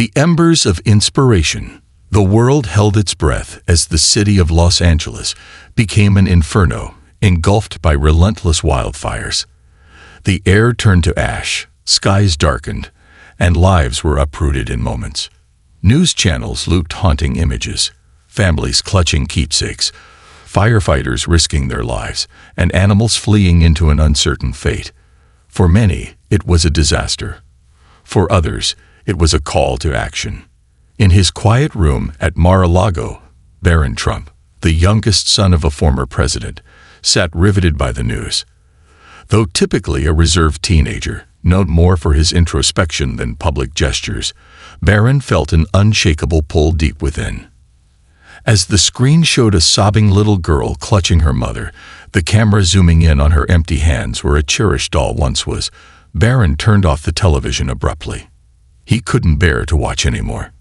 The embers of inspiration. The world held its breath as the city of Los Angeles became an inferno, engulfed by relentless wildfires. The air turned to ash, skies darkened, and lives were uprooted in moments. News channels looped haunting images, families clutching keepsakes, firefighters risking their lives, and animals fleeing into an uncertain fate. For many, it was a disaster. For others, it was a call to action. In his quiet room at Mar-a-Lago, Barron Trump, the youngest son of a former president, sat riveted by the news. Though typically a reserved teenager, known more for his introspection than public gestures, Barron felt an unshakable pull deep within. As the screen showed a sobbing little girl clutching her mother, the camera zooming in on her empty hands where a cherished doll once was, Barron turned off the television abruptly. He couldn't bear to watch anymore.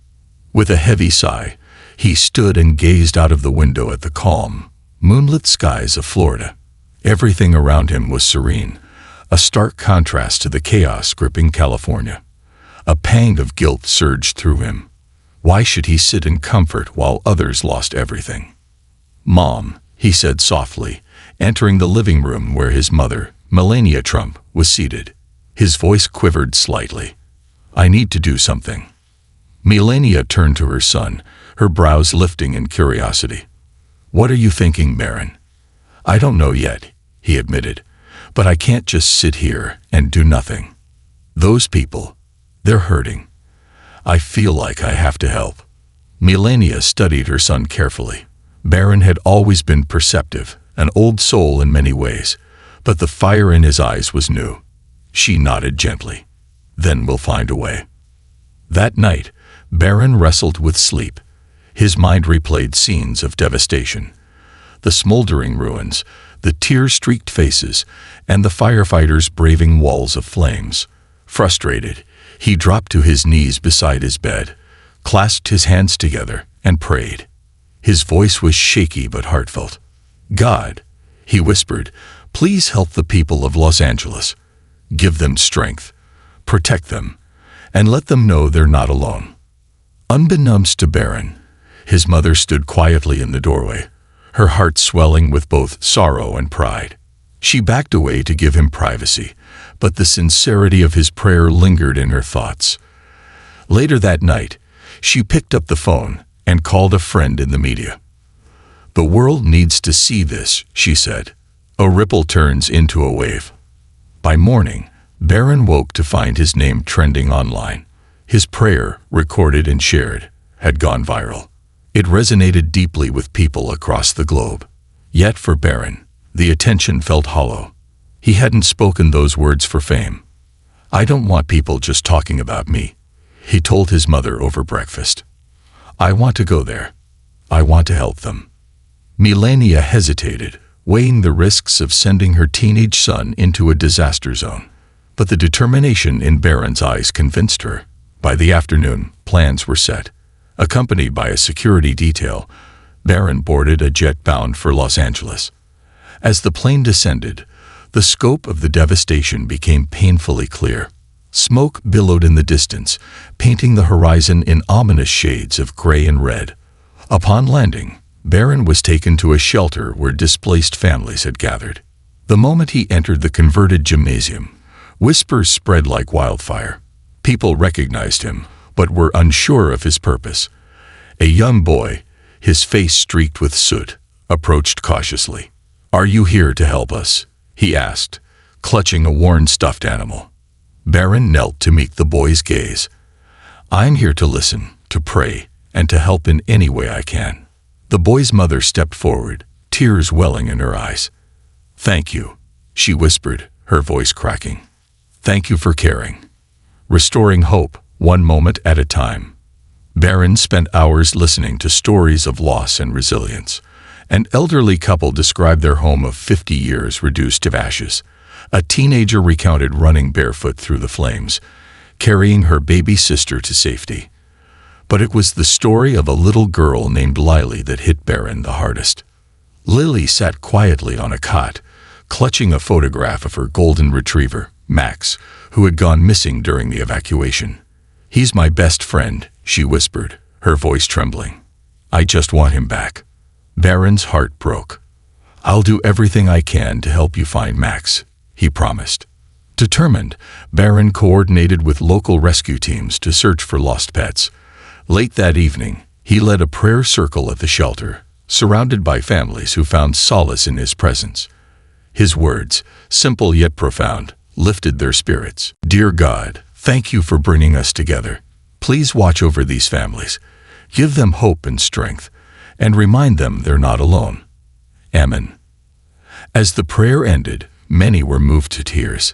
With a heavy sigh, he stood and gazed out of the window at the calm, moonlit skies of Florida. Everything around him was serene, a stark contrast to the chaos gripping California. A pang of guilt surged through him. Why should he sit in comfort while others lost everything? "Mom," he said softly, entering the living room where his mother, Melania Trump, was seated. His voice quivered slightly. "I need to do something." Melania turned to her son, her brows lifting in curiosity. "What are you thinking, Barron?" "I don't know yet," he admitted, "but I can't just sit here and do nothing. Those people, they're hurting. I feel like I have to help." Melania studied her son carefully. Barron had always been perceptive, an old soul in many ways, but the fire in his eyes was new. She nodded gently. "Then we'll find a way." That night, Barron wrestled with sleep. His mind replayed scenes of devastation. The smoldering ruins, the tear-streaked faces, and the firefighters braving walls of flames. Frustrated, he dropped to his knees beside his bed, clasped his hands together, and prayed. His voice was shaky but heartfelt. "God," he whispered, "please help the people of Los Angeles. Give them strength, protect them, and let them know they're not alone." Unbeknownst to Barron, his mother stood quietly in the doorway, her heart swelling with both sorrow and pride. She backed away to give him privacy, but the sincerity of his prayer lingered in her thoughts. Later that night, she picked up the phone and called a friend in the media. "The world needs to see this," she said. "A ripple turns into a wave." By morning, Barron woke to find his name trending online. His prayer, recorded and shared, had gone viral. It resonated deeply with people across the globe. Yet for Barron, the attention felt hollow. He hadn't spoken those words for fame. "I don't want people just talking about me," he told his mother over breakfast. "I want to go there. I want to help them." Melania hesitated, weighing the risks of sending her teenage son into a disaster zone. But the determination in Barron's eyes convinced her. By the afternoon, plans were set. Accompanied by a security detail, Barron boarded a jet bound for Los Angeles. As the plane descended, the scope of the devastation became painfully clear. Smoke billowed in the distance, painting the horizon in ominous shades of gray and red. Upon landing, Barron was taken to a shelter where displaced families had gathered. The moment he entered the converted gymnasium, whispers spread like wildfire. People recognized him, but were unsure of his purpose. A young boy, his face streaked with soot, approached cautiously. "Are you here to help us?" he asked, clutching a worn stuffed animal. Barron knelt to meet the boy's gaze. "I'm here to listen, to pray, and to help in any way I can." The boy's mother stepped forward, tears welling in her eyes. "Thank you," she whispered, her voice cracking. "Thank you for caring. Restoring hope, one moment at a time." Barron spent hours listening to stories of loss and resilience. An elderly couple described their home of 50 years reduced to ashes. A teenager recounted running barefoot through the flames, carrying her baby sister to safety. But it was the story of a little girl named Lily that hit Barron the hardest. Lily sat quietly on a cot, clutching a photograph of her golden retriever, Max, who had gone missing during the evacuation. "He's my best friend," she whispered, her voice trembling. "I just want him back." Barron's heart broke. "I'll do everything I can to help you find Max," he promised. Determined, Barron coordinated with local rescue teams to search for lost pets. Late that evening, he led a prayer circle at the shelter, surrounded by families who found solace in his presence. His words, simple yet profound, lifted their spirits. "Dear God, thank you for bringing us together. Please watch over these families. Give them hope and strength, and remind them they're not alone. Amen." As the prayer ended, many were moved to tears.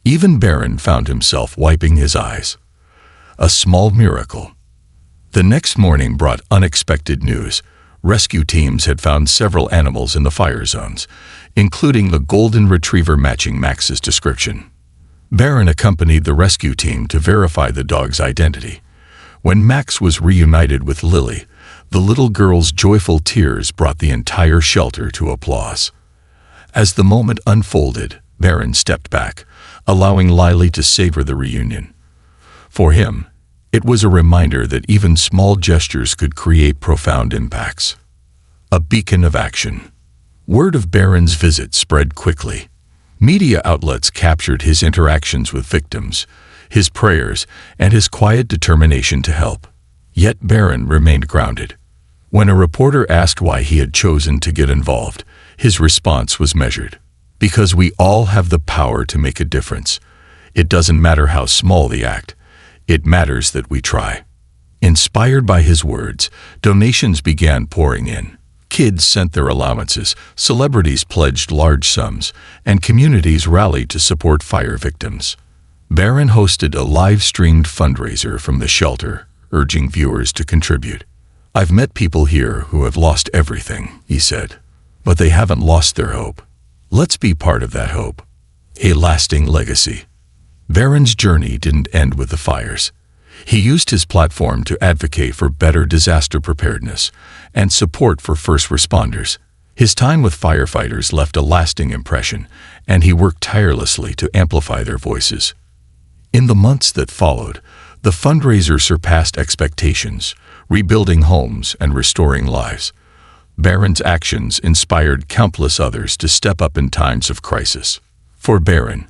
Even Barron found himself wiping his eyes. A small miracle. The next morning brought unexpected news. Rescue teams had found several animals in the fire zones, including the golden retriever matching Max's description. Barron accompanied the rescue team to verify the dog's identity. When Max was reunited with Lily, the little girl's joyful tears brought the entire shelter to applause. As the moment unfolded, Barron stepped back, allowing Lily to savor the reunion. For him, it was a reminder that even small gestures could create profound impacts. A beacon of action. Word of Barron's visit spread quickly. Media outlets captured his interactions with victims, his prayers, and his quiet determination to help. Yet Barron remained grounded. When a reporter asked why he had chosen to get involved, his response was measured. "Because we all have the power to make a difference. It doesn't matter how small the act. It matters that we try." Inspired by his words, donations began pouring in. Kids sent their allowances, celebrities pledged large sums, and communities rallied to support fire victims. Barron hosted a live-streamed fundraiser from the shelter, urging viewers to contribute. "I've met people here who have lost everything," he said, "but they haven't lost their hope. Let's be part of that hope." A lasting legacy. Barron's journey didn't end with the fires. He used his platform to advocate for better disaster preparedness and support for first responders. His time with firefighters left a lasting impression, and he worked tirelessly to amplify their voices. In the months that followed, the fundraiser surpassed expectations, rebuilding homes and restoring lives. Barron's actions inspired countless others to step up in times of crisis. For Barron,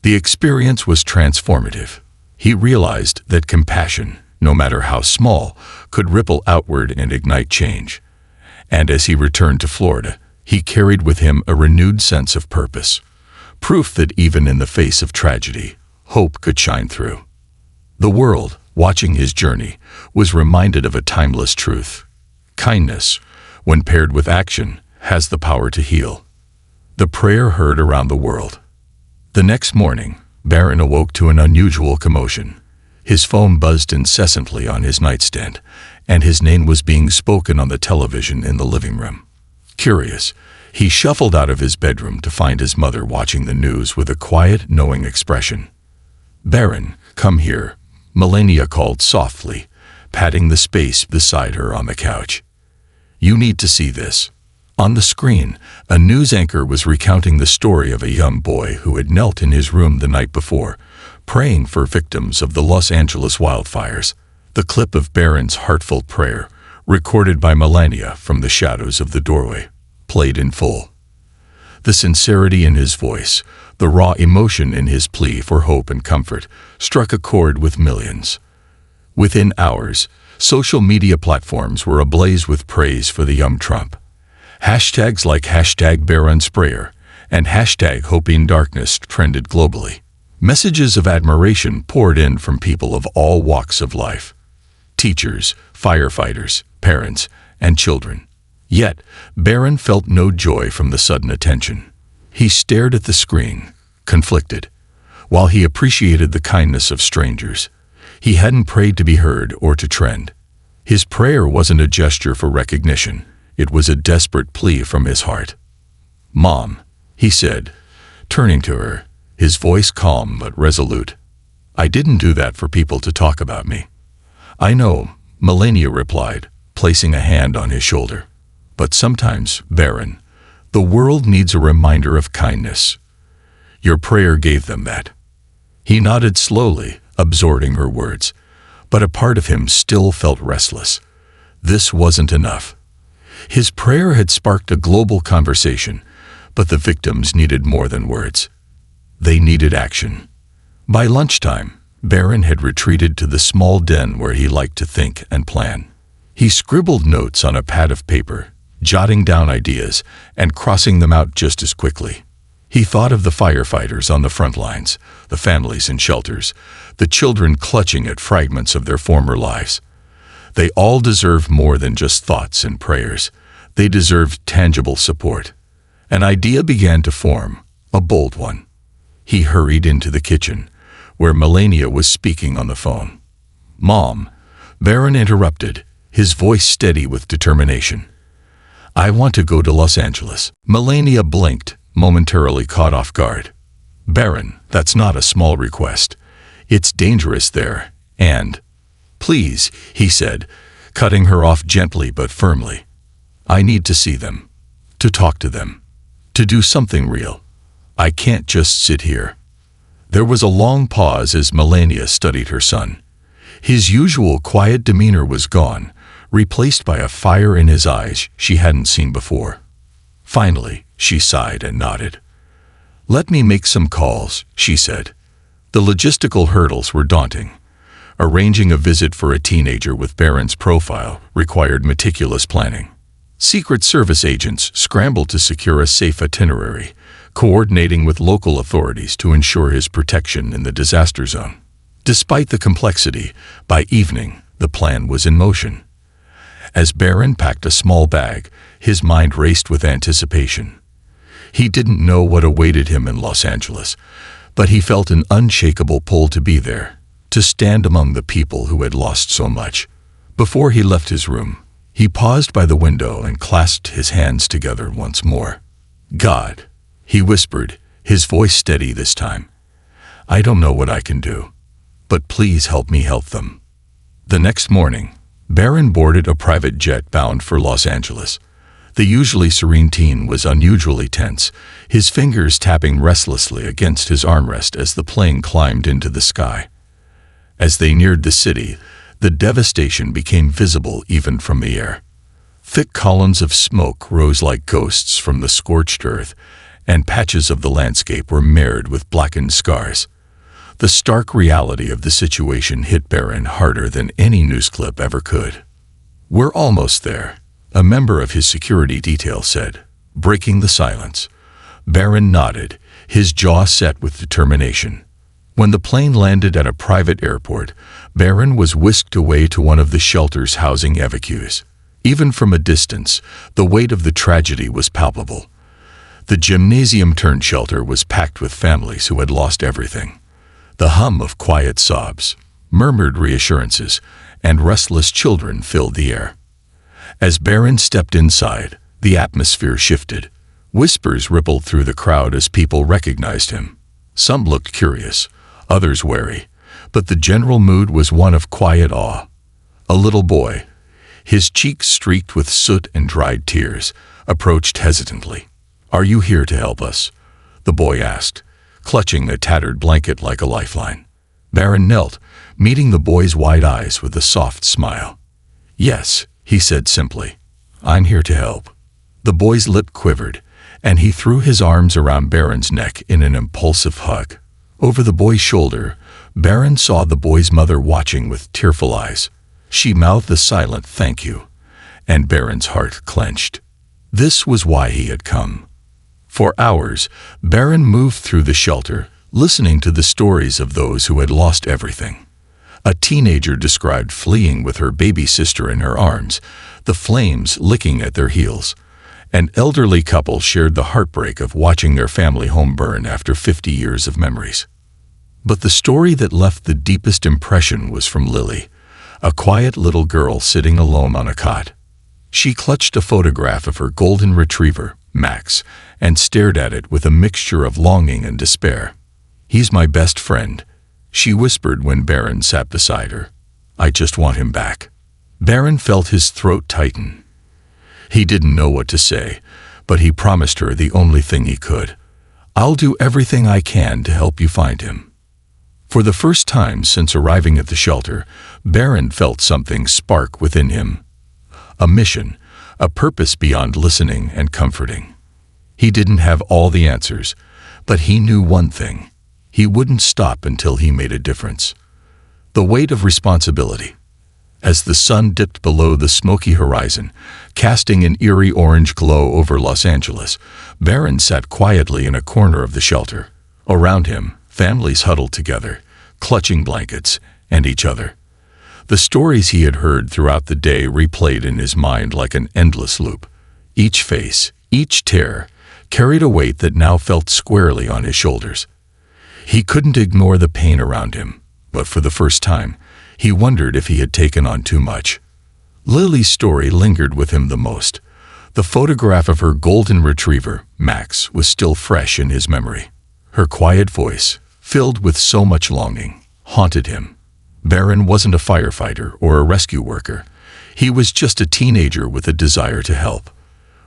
the experience was transformative. He realized that compassion, no matter how small, could ripple outward and ignite change. And as he returned to Florida, he carried with him a renewed sense of purpose, proof that even in the face of tragedy, hope could shine through. The world, watching his journey, was reminded of a timeless truth. Kindness, when paired with action, has the power to heal. The prayer heard around the world. The next morning, Barron awoke to an unusual commotion. His phone buzzed incessantly on his nightstand, and his name was being spoken on the television in the living room. Curious, he shuffled out of his bedroom to find his mother watching the news with a quiet, knowing expression. "Barron, come here," Melania called softly, patting the space beside her on the couch. "You need to see this." On the screen, a news anchor was recounting the story of a young boy who had knelt in his room the night before, praying for victims of the Los Angeles wildfires. The clip of Barron's heartfelt prayer, recorded by Melania from the shadows of the doorway, played in full. The sincerity in his voice, the raw emotion in his plea for hope and comfort, struck a chord with millions. Within hours, social media platforms were ablaze with praise for the young Trump. Hashtags like #BarronSprayer and #HopingDarkness trended globally. Messages of admiration poured in from people of all walks of life. Teachers, firefighters, parents, and children. Yet, Barron felt no joy from the sudden attention. He stared at the screen, conflicted. While he appreciated the kindness of strangers, he hadn't prayed to be heard or to trend. His prayer wasn't a gesture for recognition. It was a desperate plea from his heart. "Mom," he said, turning to her, his voice calm but resolute. "I didn't do that for people to talk about me." "I know," Melania replied, placing a hand on his shoulder. "But sometimes, Barron, the world needs a reminder of kindness. Your prayer gave them that." He nodded slowly, absorbing her words. But a part of him still felt restless. This wasn't enough. His prayer had sparked a global conversation, but the victims needed more than words. They needed action. By lunchtime, Barron had retreated to the small den where he liked to think and plan. He scribbled notes on a pad of paper, jotting down ideas and crossing them out just as quickly. He thought of the firefighters on the front lines, the families in shelters, the children clutching at fragments of their former lives. They all deserve more than just thoughts and prayers. They deserved tangible support. An idea began to form, a bold one. He hurried into the kitchen, where Melania was speaking on the phone. "Mom," Barron interrupted, his voice steady with determination. "I want to go to Los Angeles." Melania blinked, momentarily caught off guard. "Barron, that's not a small request. It's dangerous there, and—" "Please," he said, cutting her off gently but firmly. "I need to see them, to talk to them, to do something real. I can't just sit here." There was a long pause as Melania studied her son. His usual quiet demeanor was gone, replaced by a fire in his eyes she hadn't seen before. Finally, she sighed and nodded. "Let me make some calls," she said. The logistical hurdles were daunting. Arranging a visit for a teenager with Barron's profile required meticulous planning. Secret Service agents scrambled to secure a safe itinerary, coordinating with local authorities to ensure his protection in the disaster zone. Despite the complexity, by evening, the plan was in motion. As Barron packed a small bag, his mind raced with anticipation. He didn't know what awaited him in Los Angeles, but he felt an unshakable pull to be there, to stand among the people who had lost so much. Before he left his room, he paused by the window and clasped his hands together once more. "God," he whispered, his voice steady this time. "I don't know what I can do, but please help me help them." The next morning, Barron boarded a private jet bound for Los Angeles. The usually serene teen was unusually tense, his fingers tapping restlessly against his armrest as the plane climbed into the sky. As they neared the city, the devastation became visible even from the air. Thick columns of smoke rose like ghosts from the scorched earth, and patches of the landscape were marred with blackened scars. The stark reality of the situation hit Barron harder than any news clip ever could. "We're almost there," a member of his security detail said, breaking the silence. Barron nodded, his jaw set with determination. When the plane landed at a private airport, Barron was whisked away to one of the shelters housing evacuees. Even from a distance, the weight of the tragedy was palpable. The gymnasium-turned-shelter was packed with families who had lost everything. The hum of quiet sobs, murmured reassurances, and restless children filled the air. As Barron stepped inside, the atmosphere shifted. Whispers rippled through the crowd as people recognized him. Some looked curious, others wary, but the general mood was one of quiet awe. A little boy, his cheeks streaked with soot and dried tears, approached hesitantly. "Are you here to help us?" the boy asked, clutching a tattered blanket like a lifeline. Barron knelt, meeting the boy's wide eyes with a soft smile. "Yes," he said simply. "I'm here to help." The boy's lip quivered, and he threw his arms around Barron's neck in an impulsive hug. Over the boy's shoulder, Barron saw the boy's mother watching with tearful eyes. She mouthed a silent "thank you," and Barron's heart clenched. This was why he had come. For hours, Barron moved through the shelter, listening to the stories of those who had lost everything. A teenager described fleeing with her baby sister in her arms, the flames licking at their heels. An elderly couple shared the heartbreak of watching their family home burn after 50 years of memories. But the story that left the deepest impression was from Lily, a quiet little girl sitting alone on a cot. She clutched a photograph of her golden retriever, Max, and stared at it with a mixture of longing and despair. "He's my best friend," she whispered when Barron sat beside her. "I just want him back." Barron felt his throat tighten. He didn't know what to say, but he promised her the only thing he could. "I'll do everything I can to help you find him." For the first time since arriving at the shelter, Barron felt something spark within him. A mission, a purpose beyond listening and comforting. He didn't have all the answers, but he knew one thing. He wouldn't stop until he made a difference. The weight of responsibility. As the sun dipped below the smoky horizon, casting an eerie orange glow over Los Angeles, Barron sat quietly in a corner of the shelter. Around him, families huddled together, clutching blankets and each other. The stories he had heard throughout the day replayed in his mind like an endless loop. Each face, each tear, carried a weight that now felt squarely on his shoulders. He couldn't ignore the pain around him, but for the first time, he wondered if he had taken on too much. Lily's story lingered with him the most. The photograph of her golden retriever, Max, was still fresh in his memory. Her quiet voice, filled with so much longing, haunted him. Barron wasn't a firefighter or a rescue worker. He was just a teenager with a desire to help.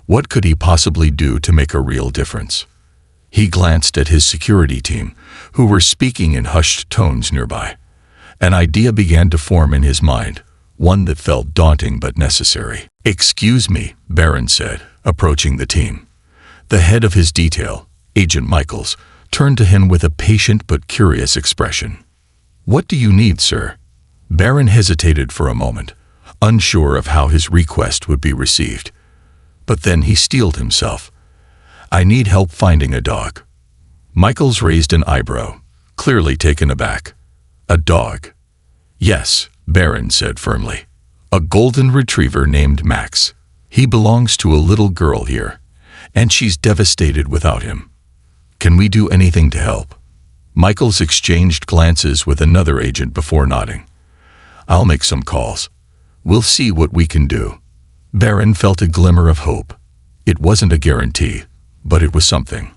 What could he possibly do to make a real difference? He glanced at his security team, who were speaking in hushed tones nearby. An idea began to form in his mind, one that felt daunting but necessary. "Excuse me," Barron said, approaching the team. The head of his detail, Agent Michaels, turned to him with a patient but curious expression. "What do you need, sir?" Barron hesitated for a moment, unsure of how his request would be received. But then he steeled himself. "I need help finding a dog." Michaels raised an eyebrow, clearly taken aback. "A dog?" "Yes," Barron said firmly. "A golden retriever named Max. He belongs to a little girl here, and she's devastated without him. Can we do anything to help?" Michaels exchanged glances with another agent before nodding. "I'll make some calls. We'll see what we can do." Barron felt a glimmer of hope. It wasn't a guarantee, but it was something.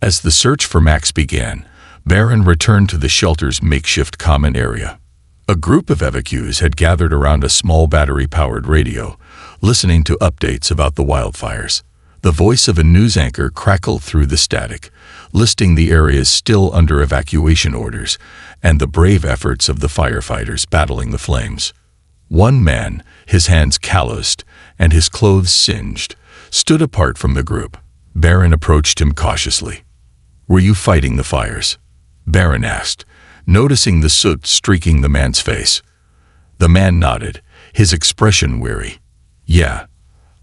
As the search for Max began, Barron returned to the shelter's makeshift common area. A group of evacuees had gathered around a small battery-powered radio, listening to updates about the wildfires. The voice of a news anchor crackled through the static, listing the areas still under evacuation orders and the brave efforts of the firefighters battling the flames. One man, his hands calloused and his clothes singed, stood apart from the group. Barron approached him cautiously. "Were you fighting the fires?" Barron asked, noticing the soot streaking the man's face. The man nodded, his expression weary. "Yeah,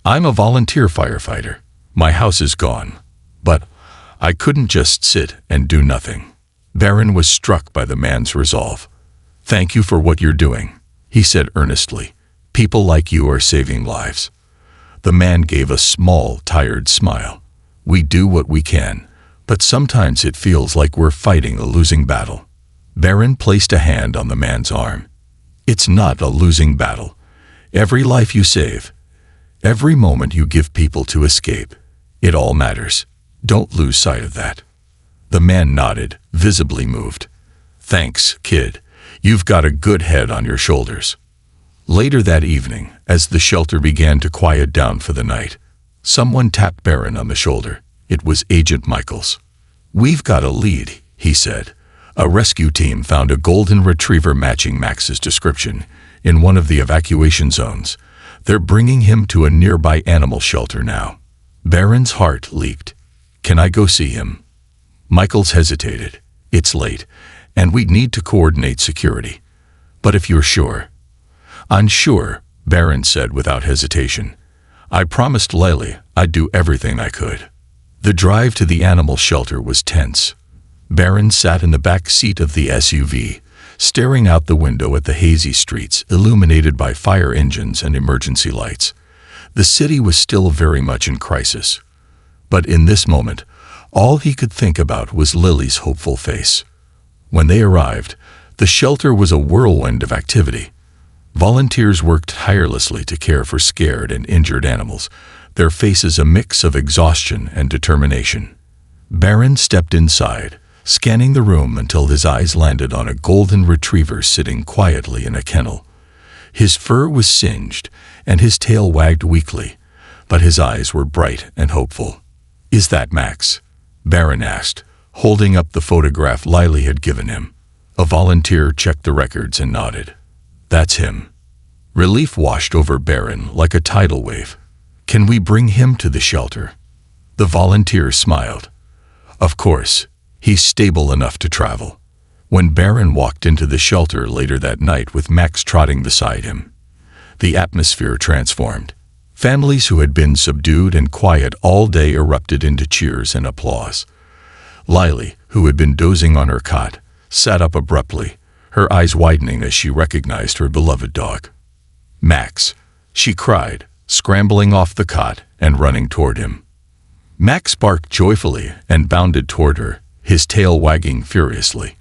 I'm a volunteer firefighter. My house is gone. But I couldn't just sit and do nothing." Barron was struck by the man's resolve. "Thank you for what you're doing," he said earnestly. "People like you are saving lives." The man gave a small, tired smile. "We do what we can, but sometimes it feels like we're fighting a losing battle." Barron placed a hand on the man's arm. "It's not a losing battle. Every life you save, every moment you give people to escape, it all matters. Don't lose sight of that." The man nodded, visibly moved. "Thanks, kid. You've got a good head on your shoulders." Later that evening, as the shelter began to quiet down for the night, someone tapped Barron on the shoulder. It was Agent Michaels. "We've got a lead," he said. "A rescue team found a golden retriever matching Max's description in one of the evacuation zones. They're bringing him to a nearby animal shelter now." Barron's heart leaped. "Can I go see him?" Michaels hesitated. "It's late, and we'd need to coordinate security. But if you're sure." "I'm sure," Barron said without hesitation. "I promised Lily I'd do everything I could." The drive to the animal shelter was tense. Barron sat in the back seat of the SUV, staring out the window at the hazy streets illuminated by fire engines and emergency lights. The city was still very much in crisis. But in this moment, all he could think about was Lily's hopeful face. When they arrived, the shelter was a whirlwind of activity. Volunteers worked tirelessly to care for scared and injured animals, their faces a mix of exhaustion and determination. Barron stepped inside, scanning the room until his eyes landed on a golden retriever sitting quietly in a kennel. His fur was singed, and his tail wagged weakly, but his eyes were bright and hopeful. "Is that Max?" Barron asked, holding up the photograph Lily had given him. A volunteer checked the records and nodded. That's him. Relief washed over Barron like a tidal wave. Can we bring him to the shelter? The volunteer smiled. Of course, he's stable enough to travel. When Barron walked into the shelter later that night with Max trotting beside him, the atmosphere transformed. Families who had been subdued and quiet all day erupted into cheers and applause. Lily, who had been dozing on her cot, sat up abruptly, her eyes widening as she recognized her beloved dog. Max, she cried, scrambling off the cot and running toward him. Max barked joyfully and bounded toward her, his tail wagging furiously.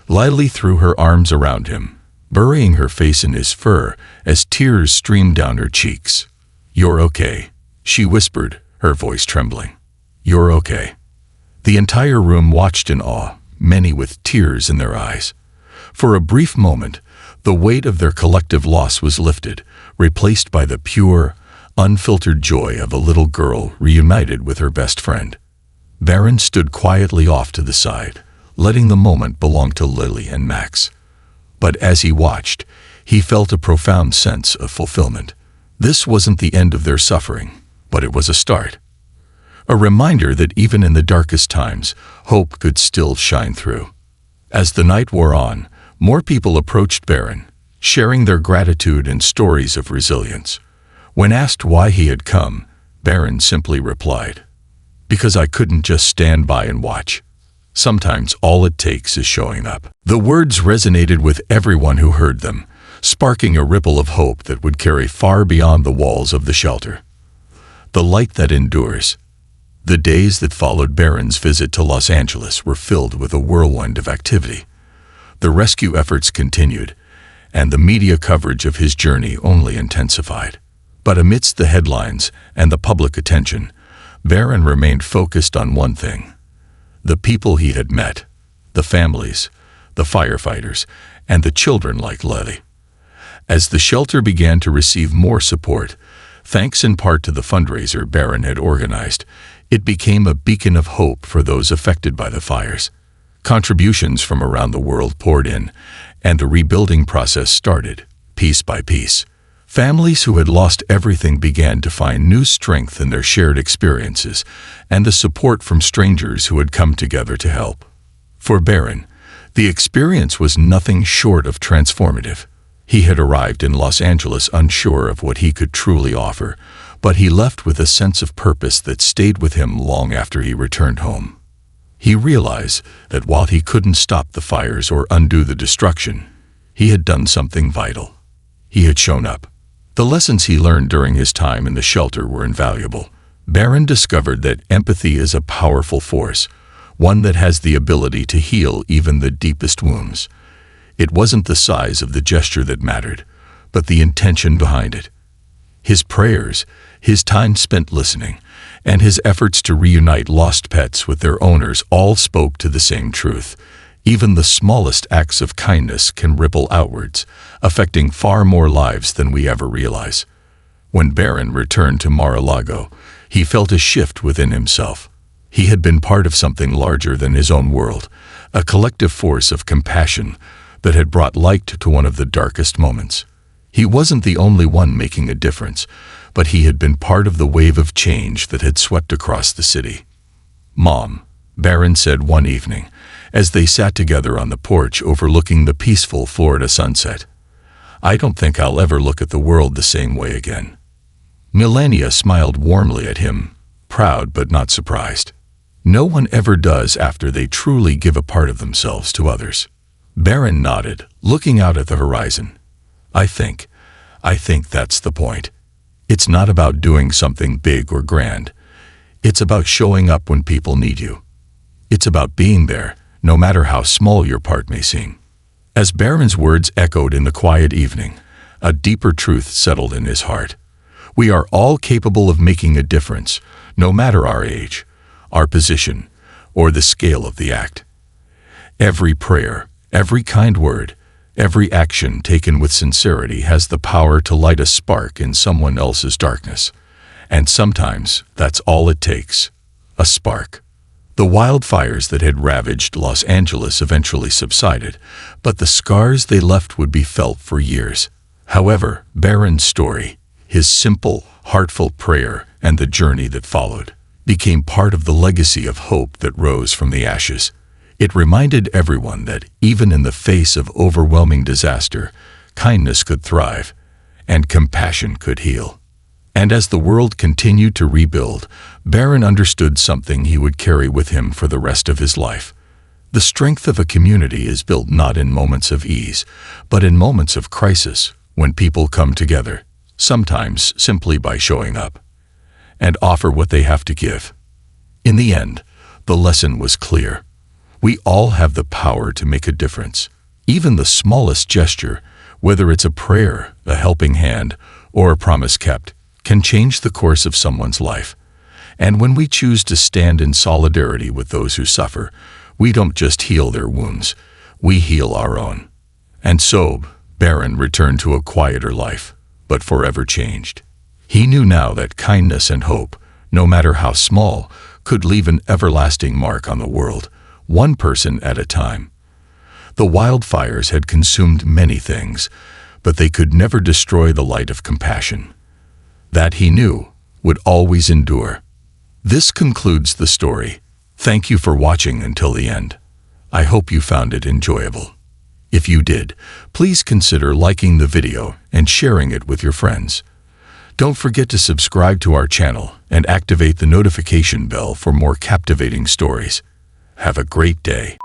Lily threw her arms around him, burying her face in his fur as tears streamed down her cheeks. You're okay, she whispered, her voice trembling. You're okay. The entire room watched in awe, many with tears in their eyes. For a brief moment, the weight of their collective loss was lifted, replaced by the pure, unfiltered joy of a little girl reunited with her best friend. Barron stood quietly off to the side, letting the moment belong to Lily and Max. But as he watched, he felt a profound sense of fulfillment. This wasn't the end of their suffering, but it was a start. A reminder that even in the darkest times, hope could still shine through. As the night wore on, more people approached Barron, sharing their gratitude and stories of resilience. When asked why he had come, Barron simply replied, "Because I couldn't just stand by and watch. Sometimes all it takes is showing up." The words resonated with everyone who heard them, sparking a ripple of hope that would carry far beyond the walls of the shelter. The light that endures. The days that followed Barron's visit to Los Angeles were filled with a whirlwind of activity. The rescue efforts continued, and the media coverage of his journey only intensified. But amidst the headlines and the public attention, Barron remained focused on one thing: the people he had met, the families, the firefighters, and the children like Lily. As the shelter began to receive more support, thanks in part to the fundraiser Barron had organized, it became a beacon of hope for those affected by the fires. Contributions from around the world poured in, and the rebuilding process started, piece by piece. Families who had lost everything began to find new strength in their shared experiences and the support from strangers who had come together to help. For Barron, the experience was nothing short of transformative. He had arrived in Los Angeles unsure of what he could truly offer, but he left with a sense of purpose that stayed with him long after he returned home. He realized that while he couldn't stop the fires or undo the destruction, he had done something vital. He had shown up. The lessons he learned during his time in the shelter were invaluable. Barron discovered that empathy is a powerful force, one that has the ability to heal even the deepest wounds. It wasn't the size of the gesture that mattered, but the intention behind it. His prayers, his time spent listening, and his efforts to reunite lost pets with their owners all spoke to the same truth. Even the smallest acts of kindness can ripple outwards, affecting far more lives than we ever realize. When Barron returned to Mar-a-Lago, he felt a shift within himself. He had been part of something larger than his own world, a collective force of compassion that had brought light to one of the darkest moments. He wasn't the only one making a difference, but he had been part of the wave of change that had swept across the city. "Mom," Barron said one evening, as they sat together on the porch overlooking the peaceful Florida sunset, "I don't think I'll ever look at the world the same way again." Melania smiled warmly at him, proud but not surprised. No one ever does after they truly give a part of themselves to others. Barron nodded, looking out at the horizon. I think that's the point. It's not about doing something big or grand. It's about showing up when people need you. It's about being there, no matter how small your part may seem." As Barron's words echoed in the quiet evening, a deeper truth settled in his heart. We are all capable of making a difference, no matter our age, our position, or the scale of the act. Every prayer, every kind word, every action taken with sincerity has the power to light a spark in someone else's darkness. And sometimes that's all it takes, a spark. The wildfires that had ravaged Los Angeles eventually subsided, but the scars they left would be felt for years. However, Barron's story, his simple, heartfelt prayer, and the journey that followed, became part of the legacy of hope that rose from the ashes. It reminded everyone that, even in the face of overwhelming disaster, kindness could thrive, and compassion could heal. And as the world continued to rebuild, Barron understood something he would carry with him for the rest of his life. The strength of a community is built not in moments of ease, but in moments of crisis, when people come together, sometimes simply by showing up, and offer what they have to give. In the end, the lesson was clear. We all have the power to make a difference. Even the smallest gesture, whether it's a prayer, a helping hand, or a promise kept, can change the course of someone's life. And when we choose to stand in solidarity with those who suffer, we don't just heal their wounds, we heal our own. And so, Barron returned to a quieter life, but forever changed. He knew now that kindness and hope, no matter how small, could leave an everlasting mark on the world, one person at a time. The wildfires had consumed many things, but they could never destroy the light of compassion. That he knew would always endure. This concludes the story. Thank you for watching until the end. I hope you found it enjoyable. If you did, please consider liking the video and sharing it with your friends. Don't forget to subscribe to our channel and activate the notification bell for more captivating stories. Have a great day.